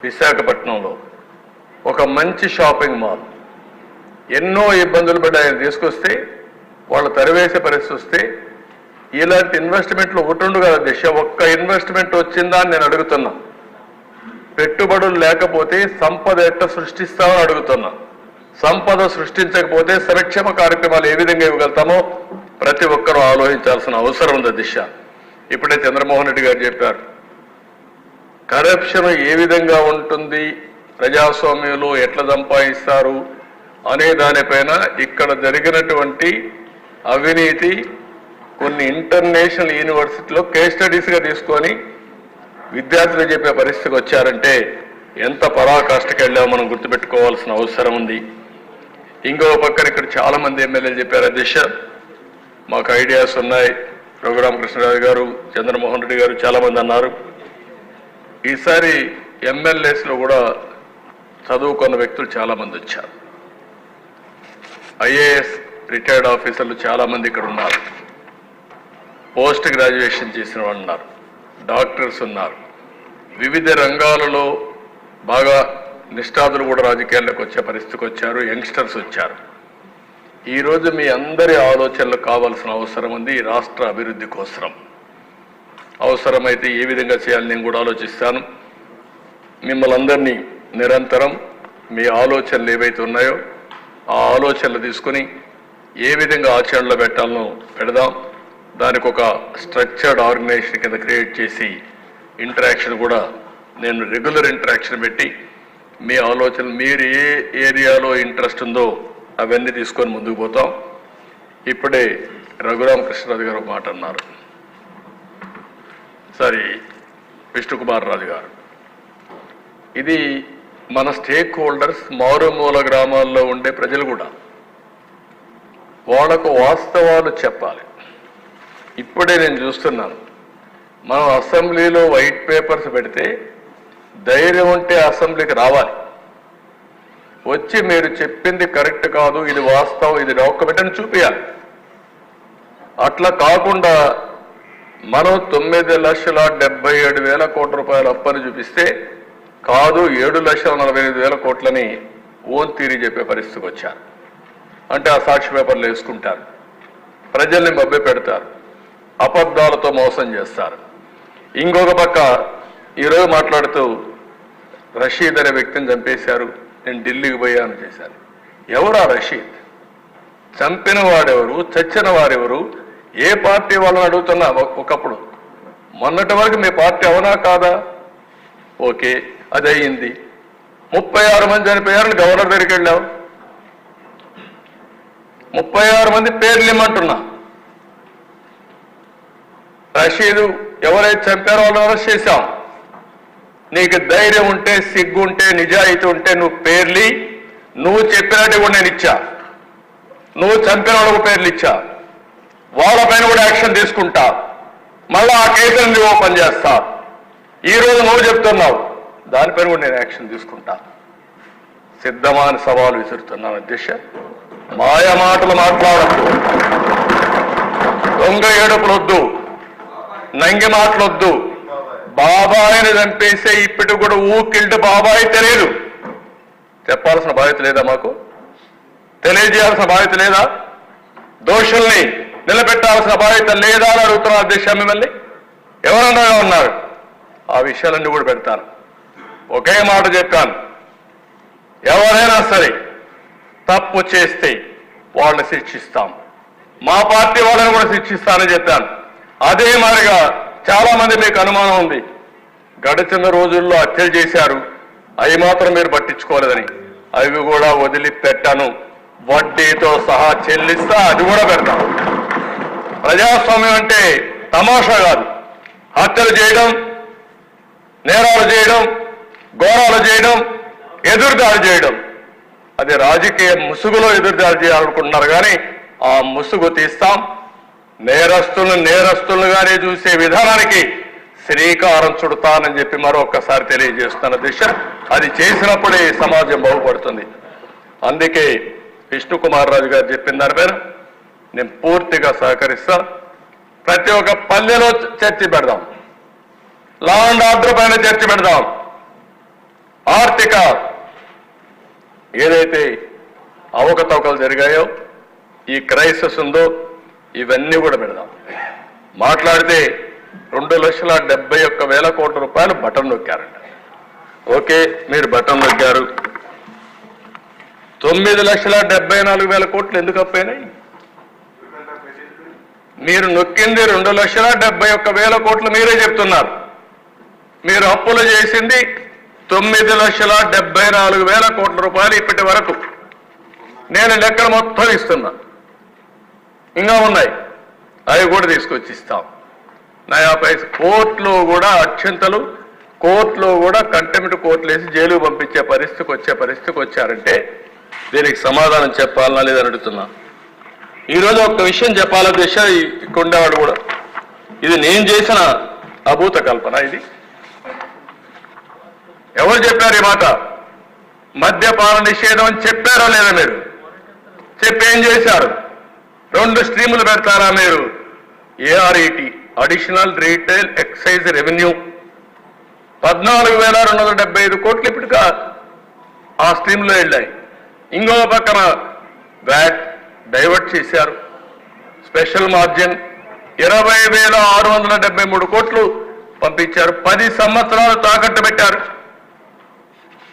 విశాఖపట్నంలో ఒక మంచి షాపింగ్ మాల్ ఎన్నో ఇబ్బందులు పడి ఆయన తీసుకొస్తే వాళ్ళు తరివేసే పరిస్థితి వస్తే ఇలాంటి ఇన్వెస్ట్మెంట్లు ఒకటి కదా దిశ ఒక్క ఇన్వెస్ట్మెంట్ వచ్చిందా అని నేను అడుగుతున్నా. పెట్టుబడులు లేకపోతే సంపద ఎట్లా సృష్టిస్తామని అడుగుతున్నా. సంపద సృష్టించకపోతే సంక్షేమ కార్యక్రమాలు ఏ విధంగా ఇవ్వగలుగుతామో ప్రతి ఒక్కరూ ఆలోచించాల్సిన అవసరం ఉంది దిశ. ఇప్పుడే చంద్రమోహన్ రెడ్డి గారు చెప్పారు, కరప్షన్ ఏ విధంగా ఉంటుంది, ప్రజాస్వామ్యంలో ఎట్లా సంపాదిస్తారు అనే దానిపైన ఇక్కడ జరిగినటువంటి అవినీతి కొన్ని ఇంటర్నేషనల్ యూనివర్సిటీలో కేస్ స్టడీస్గా తీసుకొని విద్యార్థులు చెప్పే పరిస్థితికి వచ్చారంటే ఎంత పరాకాష్ఠకి వెళ్ళామో మనం గుర్తుపెట్టుకోవాల్సిన అవసరం ఉంది. ఇంకో పక్కన ఇక్కడ చాలా మంది ఎమ్మెల్యేలు చెప్పారు, అధ్యక్ష మాకు ఐడియాస్ ఉన్నాయి, రఘురామకృష్ణరాజు గారు, చంద్రమోహన్ రెడ్డి గారు చాలా మంది అన్నారు. ఈసారి ఎమ్మెల్యేస్లో కూడా చదువుకున్న వ్యక్తులు చాలా మంది వచ్చారు. ఐఏఎస్ రిటైర్డ్ ఆఫీసర్లు చాలా మంది ఇక్కడ ఉన్నారు, పోస్ట్ గ్రాడ్యుయేషన్ చేసిన వాళ్ళు ఉన్నారు, డాక్టర్స్ ఉన్నారు, వివిధ రంగాలలో బాగా నిష్ఠాతులు కూడా రాజకీయాల్లోకి వచ్చే పరిస్థితికి వచ్చారు, యంగ్స్టర్స్ వచ్చారు. ఈరోజు మీ అందరి ఆలోచనలు కావాల్సిన అవసరం ఉంది. ఈ రాష్ట్ర అభివృద్ధి కోసం అవసరమైతే ఏ విధంగా చేయాలని నేను కూడా ఆలోచిస్తాను. మిమ్మల్ని అందరినీ నిరంతరం మీ ఆలోచనలు ఏవైతే ఉన్నాయో ఆ ఆలోచనలు తీసుకుని ఏ విధంగా ఆచరణలో పెట్టాలనో పెడదాం. దానికి ఒక స్ట్రక్చర్డ్ ఆర్గనైజేషన్ కింద క్రియేట్ చేసి ఇంటరాక్షన్ కూడా నేను రెగ్యులర్ ఇంటరాక్షన్ పెట్టి మీ ఆలోచనలు మీరు ఏ ఏరియాలో ఇంట్రెస్ట్ ఉందో అవన్నీ తీసుకొని ముందుకు పోతాం. ఇప్పుడే రఘురామకృష్ణరాజు గారు ఒక మాట అన్నారు, సారీ విష్ణుకుమార్ రాజు గారు, ఇది మన స్టేక్ హోల్డర్స్ మారుమూల గ్రామాల్లో ఉండే ప్రజలు కూడా వాళ్లకు వాస్తవాలు చెప్పాలి. ఇప్పుడే నేను చూస్తున్నాను, మనం అసెంబ్లీలో వైట్ పేపర్స్ పెడితే ధైర్యం ఉంటే అసెంబ్లీకి రావాలి, వచ్చి మీరు చెప్పింది కరెక్ట్ కాదు, ఇది వాస్తవం, ఇది డాక్యుమెంట్ అని చూపించాలి. అట్లా కాకుండా మనం 9,77,000 కోట్ల రూపాయల అప్పని చూపిస్తే కాదు 7,48,000 కోట్లని ఓన్ తీరి చెప్పే పరిస్థితికి వచ్చారు. అంటే ఆ సాక్షి పేపర్లు వేసుకుంటారు, ప్రజల్ని మభ్య పెడతారు, అబద్ధాలతో మోసం చేస్తారు. ఇంకొక పక్క ఈరోజు మాట్లాడుతూ రషీద్ అనే వ్యక్తిని చంపేశారు, నేను ఢిల్లీకి పోయాను చేశాను. ఎవరా రషీద్? చంపిన వాడెవరు, చచ్చిన వారెవరు, ఏ పార్టీ వాళ్ళని అడుగుతున్నా. ఒకప్పుడు మొన్నటి వరకు మీ పార్టీ అవునా కాదా? ఓకే, అది అయ్యింది. 36 మంది చనిపోయారని గవర్నర్ దగ్గరికి వెళ్ళావు, 36 మంది పేర్లు ఇమ్మంటున్నా. రషీదు ఎవరైతే చంపారో వాళ్ళని అరెస్ట్ చేశాం. నీకు ధైర్యం ఉంటే, సిగ్గు ఉంటే, నిజాయితీ ఉంటే నువ్వు పేర్లి, నువ్వు చెప్పినట్టు కూడా నేను ఇచ్చా, నువ్వు చంపిన వాళ్ళకు పేర్లు ఇచ్చా, వాళ్ళపైన కూడా యాక్షన్ తీసుకుంటా, మళ్ళా ఆ కేసులను ఓపెన్ చేస్తా. ఈరోజు నువ్వు చెప్తున్నావు, దానిపైన కూడా నేను యాక్షన్ తీసుకుంటా. సిద్ధమాని సవాలు విసురుతున్నాను అధ్యక్ష. మాయ మాటలు మాట్లాడద్దు, దొంగ ఏడుపులొద్దు, నంగి మాటలొద్దు. బాబాయిని చంపేసే ఇప్పటికి కూడా ఊకిల్డ్ బాబాయి తెలియదు. చెప్పాల్సిన బాధ్యత లేదా? మాకు తెలియజేయాల్సిన బాధ్యత లేదా? దోషుల్ని నిలబెట్టాల్సిన బాధ్యత లేదా అని అడుగుతున్నారు అధ్యక్ష. మిమ్మల్ని ఎవరన్నా ఉన్నారు, ఆ విషయాలన్నీ కూడా పెడతాను. ఒకే మాట చెప్పాను, ఎవరైనా సరే తప్పు చేస్తే వాళ్ళని శిక్షిస్తాం, మా పార్టీ వాళ్ళని కూడా శిక్షిస్తానని చెప్పాను. అదే మాదిరిగా చాలా మంది మీకు అనుమానం ఉంది, గడిచిన రోజుల్లో హత్యలు చేశారు, అవి మాత్రం మీరు పట్టించుకోలేదని. అవి కూడా వదిలిపెట్టాను, వడ్డీతో సహా చెల్లిస్తా, అది కూడా పెడతాను. ప్రజాస్వామ్యం అంటే తమాషా కాదు. హత్యలు చేయడం, నేరాలు చేయడం, ఘోరాలు చేయడం, ఎదురుదాడి చేయడం, అది రాజకీయ ముసుగులో ఎదురుదాడి చేయాలనుకుంటున్నారు. కానీ ఆ ముసుగు తీస్తాం. నేరస్తులుగానే చూసే విధానానికి శ్రీకారం చుడతానని చెప్పి మరొక్కసారి తెలియజేస్తున్న దిశ. అది చేసినప్పుడే సమాజం బాగుపడుతుంది. అందుకే విష్ణుకుమార్ రాజు గారు చెప్పిన దానిపైన నేను పూర్తిగా సహకరిస్తా. ప్రతి ఒక్క పల్లెలో చర్చ పెడదాం, లా అండ్ ఆర్డర్ పైన చర్చ పెడదాం. ఆర్థిక ఏదైతే అవకతవకలు జరిగాయో ఈ క్రైసిస్ ఉందో ఇవన్నీ కూడా పెడదాం. మాట్లాడితే 2,71,000 కోట్ల రూపాయలు బటన్ నొక్కారంట. ఓకే, మీరు బటన్ నొక్కారు. 9,74,000 కోట్లు ఎందుకు అప్పైనాయి? మీరు నొక్కింది 2,71,000 కోట్లు మీరే చెప్తున్నారు. మీరు అప్పులు చేసింది 9,74,000 కోట్ల రూపాయలు ఇప్పటి వరకు. నేను లెక్కలు మొత్తం ఇస్తున్నా, ఇంకా ఉన్నాయి, అవి కూడా తీసుకొచ్చి ఇస్తాం. నయా పైస కోర్టులో కూడా అక్షంతలు, కోర్టులో కూడా కంటెంప్ట్ కోర్టులు వేసి జైలుకు పంపించే పరిస్థితికి వచ్చారంటే దీనికి సమాధానం చెప్పాలనా లేదని అడుగుతున్నా. ఈరోజు ఒక విషయం చెప్పాల దిశ కొండవాడు కూడా, ఇది నేను చేసిన అభూత కల్పన. ఇది ఎవరు చెప్పారు ఈ మాట? మద్యపాన నిషేధం అని చెప్పారా లేదా? మీరు చెప్పి ఏం చేశారు? 2 స్ట్రీములు పెడతారా మీరు? ARET, additional retail excise revenue 14,275 కోట్లు ఇప్పటికా ఆ స్ట్రీమ్లో వెళ్ళాయి. ఇంకో పక్కన వ్యాట్ డైవర్ట్ చేశారు. స్పెషల్ మార్జిన్ 20,673 కోట్లు పంపించారు. 10 సంవత్సరాలు తాకట్టు పెట్టారు.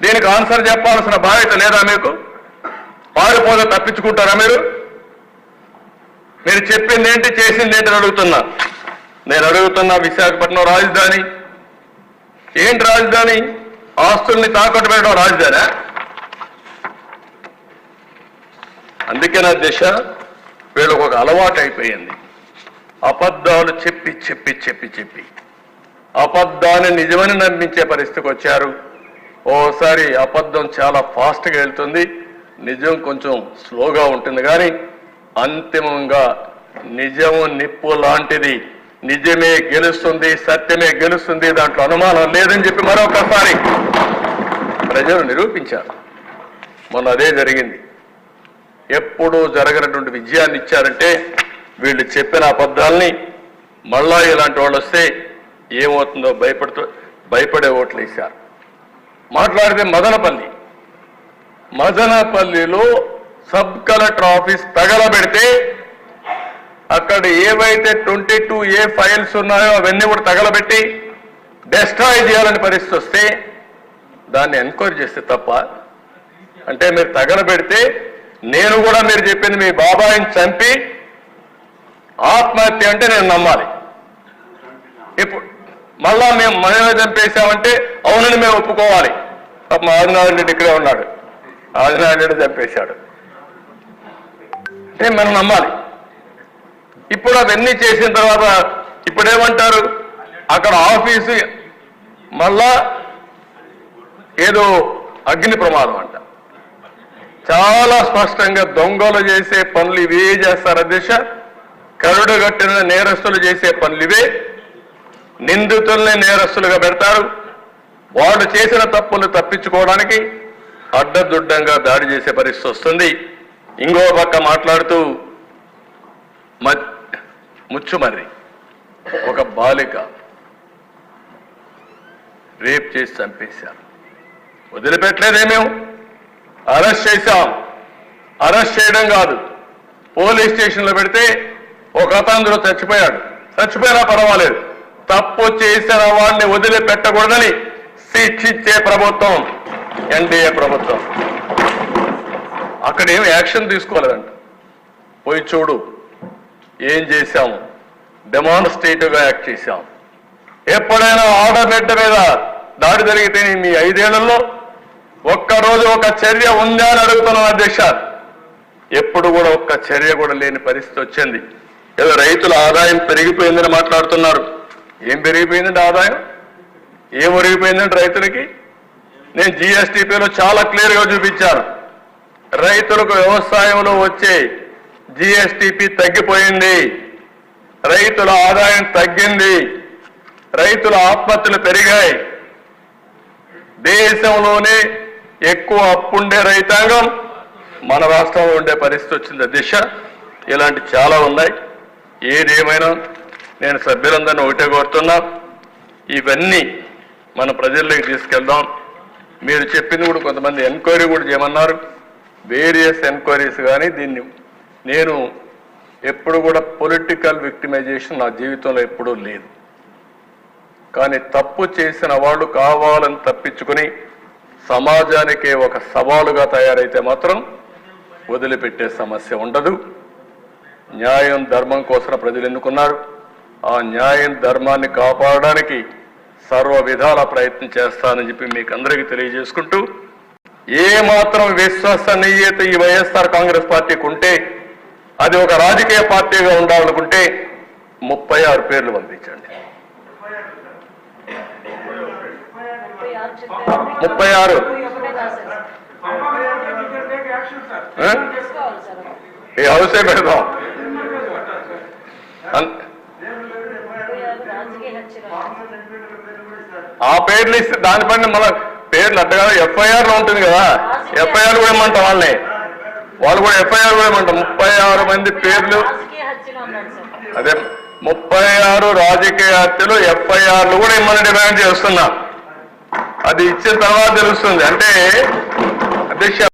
దీనికి ఆన్సర్ చెప్పాల్సిన బాధ్యత లేదా మీకు? పారిపోతే తప్పించుకుంటారా మీరు? మీరు చెప్పింది ఏంటి, చేసింది ఏంటి అడుగుతున్నా. నేను అడుగుతున్నా, విశాఖపట్నం రాజధాని ఏంటి? రాజధాని ఆస్తుల్ని తాకట్టు పెట్టడం రాజధాని? అందుకే నా దిశ వీళ్ళకు ఒక అలవాటు అయిపోయింది. అబద్ధాలు చెప్పి చెప్పి చెప్పి చెప్పి అబద్ధాన్ని నిజమని నమ్మించే పరిస్థితికి వచ్చారు. ఓసారి అబద్ధం చాలా ఫాస్ట్గా వెళ్తుంది, నిజం కొంచెం స్లోగా ఉంటుంది. కానీ అంతిమంగా నిజము నిప్పు లాంటిది, నిజమే గెలుస్తుంది, సత్యమే గెలుస్తుంది, దాంట్లో అనుమానం లేదని చెప్పి మరొకసారి ప్రజలు నిరూపించారు. మొన్న అదే జరిగింది. ఎప్పుడూ జరగనటువంటి విజయాన్ని ఇచ్చారంటే వీళ్ళు చెప్పిన అబద్ధాలని మళ్ళా ఇలాంటి వాళ్ళు వస్తే ఏమవుతుందో భయపడే ఓట్లు వేశారు. మాట్లాడితే మదనపల్లిలో సబ్ కలెక్టర్ ఆఫీస్ తగలబెడితే అక్కడ ఏవైతే 22A ఫైల్స్ ఉన్నాయో అవన్నీ కూడా తగలబెట్టి డెస్ట్రాయ్ చేయాలని పరిస్థితి వస్తే దాన్ని ఎంక్వైరీ చేస్తే తప్ప. అంటే మీరు తగలబెడితే నేను కూడా మీరు చెప్పింది మీ బాబాయిని చంపి ఆత్మహత్య అంటే నేను నమ్మాలి. ఇప్పుడు మళ్ళా మేము మనమే చంపేశామంటే అవునని మేము ఒప్పుకోవాలి. మా ఆదినారాయణ రెడ్డి ఇక్కడే ఉన్నాడు, ఆదినారాయణ రెడ్డి చంపేశాడు అంటే మనం నమ్మాలి. ఇప్పుడు అవన్నీ చేసిన తర్వాత ఇప్పుడేమంటారు? అక్కడ ఆఫీసు మళ్ళా ఏదో అగ్ని ప్రమాదం అంట. చాలా స్పష్టంగా దొంగలు చేసే పనులు ఇవే చేస్తారు. అధ్యక్ష, కరుడు కట్టిన నేరస్తులు చేసే పనులు ఇవే. నిందితుల్ని నేరస్తులుగా పెడతారు. వాళ్ళు చేసిన తప్పులు తప్పించుకోవడానికి అడ్డదుడ్డంగా దాడి చేసే పరిస్థితి వస్తుంది. ఇంకో పక్క మాట్లాడుతూ ముచ్చుమర్రి ఒక బాలిక రేప్ చేసి చంపేశారు. వదిలిపెట్టలేదేమేం, అరెస్ట్ చేశాం. అరెస్ట్ చేయడం కాదు, పోలీస్ స్టేషన్లో పెడితే ఒక అతను చచ్చిపోయినా పర్వాలేదు, తప్పు చేసిన వాడిని వదిలిపెట్టకూడదని శిక్షించే ప్రభుత్వం ఎన్డీఏ ప్రభుత్వం. అక్కడ ఏమి యాక్షన్ తీసుకోలేదంట. పోయి చూడు ఏం చేశాము, డెమాన్స్ట్రేటివ్గా యాక్ట్ చేశాం. ఎప్పుడైనా ఆడబిడ్డ మీద దాడి జరిగితే మీ 5 ఏళ్లలో ఒక్కరోజు ఒక చర్య ఉందా అని అడుగుతున్నాం అధ్యక్ష. ఎప్పుడు కూడా ఒక్క చర్య కూడా లేని పరిస్థితి వచ్చింది. ఏదో రైతుల ఆదాయం పెరిగిపోయిందని మాట్లాడుతున్నారు. ఏం పెరిగిపోయిందంటే ఆదాయం? ఏం పెరిగిపోయిందంటే రైతులకి నేను GSTPలో చాలా క్లియర్గా చూపించాను. రైతులకు వ్యవసాయంలో వచ్చే GSTP తగ్గిపోయింది, రైతుల ఆదాయం తగ్గింది, రైతుల ఆత్మహత్యలు పెరిగాయి. దేశంలోనే ఎక్కువ అప్పుండే రైతాంగం మన రాష్ట్రంలో ఉండే పరిస్థితి వచ్చింది దిశ. ఇలాంటి చాలా ఉన్నాయి. ఏదేమైనా నేను సభ్యులందరినీ ఒకటే కోరుతున్నా, ఇవన్నీ మన ప్రజల్లోకి తీసుకెళ్దాం. మీరు చెప్పింది కూడా కొంతమంది ఎంక్వైరీ కూడా చేయమన్నారు. Various enquiries. కానీ దీన్ని నేను ఎప్పుడు కూడా పొలిటికల్ విక్టిమైజేషన్ నా జీవితంలో ఎప్పుడూ లేదు. కానీ తప్పు చేసిన వాళ్ళు కావాలని తప్పించుకొని సమాజానికే ఒక సవాలుగా తయారైతే మాత్రం వదిలిపెట్టే సమస్య ఉండదు. న్యాయం ధర్మం కోసం ప్రజలు ఎన్నుకున్నారు. ఆ న్యాయం ధర్మాన్ని కాపాడడానికి సర్వ విధాల ప్రయత్నం చేస్తానని చెప్పి మీకు అందరికీ తెలియజేసుకుంటూ, ఏ మాత్రం విశ్వసనీయత ఈ వైఎస్ఆర్ కాంగ్రెస్ పార్టీకి ఉంటే అది ఒక రాజకీయ పార్టీగా ఉండాలనుకుంటే 36 పేర్లు పంపించండి. 36 ఈ హౌసే పెడదాం. ఆ పేర్లు ఇస్తే దానిపైన మన పేర్లు అట్ట కదా ఎఫ్ఐఆర్ లో ఉంటుంది కదా, ఎఫ్ఐఆర్ కూడా ఏమంటాం వాళ్ళని, వాళ్ళు కూడా ఎఫ్ఐఆర్ కూడా ఏమంటాం. 36 మంది పేర్లు, అదే 36 రాజకీయ హత్యలు ఎఫ్ఐఆర్లు కూడా ఇమ్మని డిమాండ్ చేస్తున్నా. అది ఇచ్చిన తర్వాత తెలుస్తుంది. అంటే అధ్యక్ష